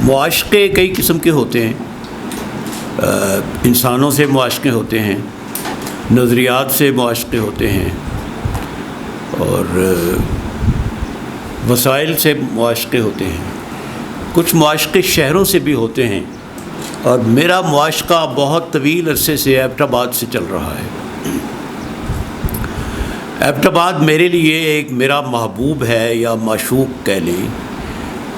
معاشقے کئی قسم کے ہوتے ہیں. انسانوں سے معاشقے ہوتے ہیں، نظریات سے معاشقے ہوتے ہیں، اور وسائل سے معاشقے ہوتے ہیں. کچھ معاشقے شہروں سے بھی ہوتے ہیں، اور میرا معاشقہ بہت طویل عرصے سے ایبٹ آباد سے چل رہا ہے. ایبٹ آباد میرے لیے ایک میرا محبوب ہے یا معشوق کہہ لیں.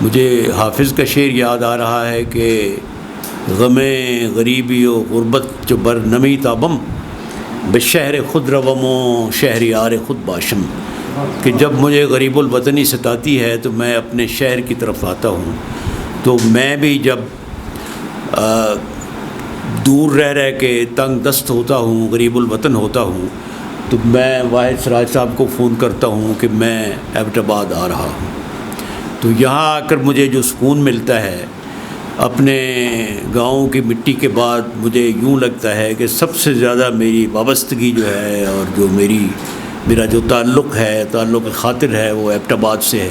مجھے حافظ کا شعر یاد آ رہا ہے کہ غم غریبی و غربت جو بر نمی تابم بشہر خود روم و شہریار خود باشم، کہ جب مجھے غریب الوطنی ستاتی ہے تو میں اپنے شہر کی طرف آتا ہوں. تو میں بھی جب دور رہ کے تنگ دست ہوتا ہوں، غریب الوطن ہوتا ہوں، تو میں واحد سراج صاحب کو فون کرتا ہوں کہ میں ایبٹ آباد آ رہا ہوں. تو یہاں آ کر مجھے جو سکون ملتا ہے اپنے گاؤں کی مٹی کے بعد، مجھے یوں لگتا ہے کہ سب سے زیادہ میری وابستگی جو ہے اور جو میرا جو تعلق خاطر ہے وہ ایبٹ آباد سے ہے.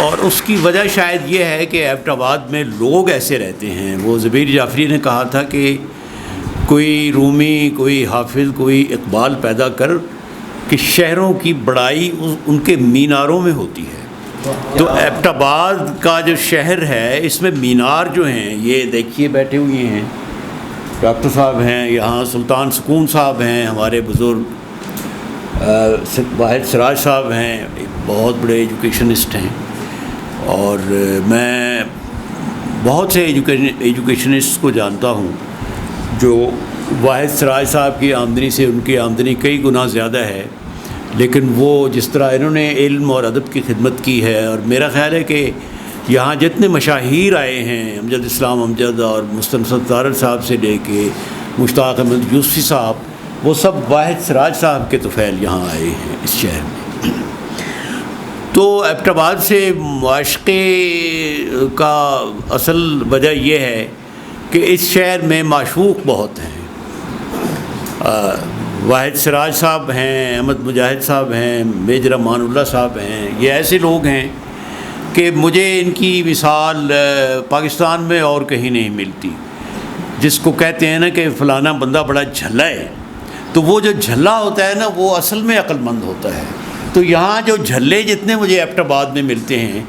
اور اس کی وجہ شاید یہ ہے کہ ایبٹ آباد میں لوگ ایسے رہتے ہیں. وہ زبیر جعفری نے کہا تھا کہ کوئی رومی، کوئی حافظ، کوئی اقبال پیدا کر کہ شہروں کی بڑائی ان کے میناروں میں ہوتی ہے. تو ایبٹ آباد کا جو شہر ہے اس میں مینار جو ہیں، یہ دیکھیے بیٹھے ہوئے ہیں، ڈاکٹر صاحب ہیں یہاں، سلطان سکون صاحب ہیں ہمارے بزرگ، واحد سراج صاحب ہیں، بہت بڑے ایجوکیشنسٹ ہیں. اور میں بہت سے ایجوکیشنسٹ کو جانتا ہوں جو واحد سراج صاحب کی آمدنی سے ان کی آمدنی کئی گنا زیادہ ہے، لیکن وہ جس طرح انہوں نے علم اور ادب کی خدمت کی ہے. اور میرا خیال ہے کہ یہاں جتنے مشاہیر آئے ہیں، امجد اسلام امجد اور مستنصر طارر صاحب سے لے کے مشتاق احمد یوسفی صاحب، وہ سب واحد سراج صاحب کے طفیل یہاں آئے ہیں اس شہر میں. تو ایبٹ آباد سے معاشقے کا اصل وجہ یہ ہے کہ اس شہر میں معشوق بہت ہیں. واحد سراج صاحب ہیں، احمد مجاہد صاحب ہیں، میجر امان اللہ صاحب ہیں. یہ ایسے لوگ ہیں کہ مجھے ان کی مثال پاکستان میں اور کہیں نہیں ملتی. جس کو کہتے ہیں نا کہ فلانا بندہ بڑا جھلا ہے، تو وہ جو جھلا ہوتا ہے نا وہ اصل میں عقل مند ہوتا ہے. تو یہاں جو جھلے جتنے مجھے ایبٹ آباد میں ملتے ہیں،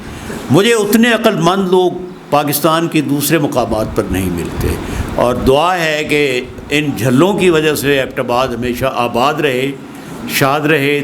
مجھے اتنے عقل مند لوگ پاکستان کے دوسرے مقامات پر نہیں ملتے. اور دعا ہے کہ ان جھلوں کی وجہ سے ایبٹ آباد ہمیشہ آباد رہے، شاد رہے.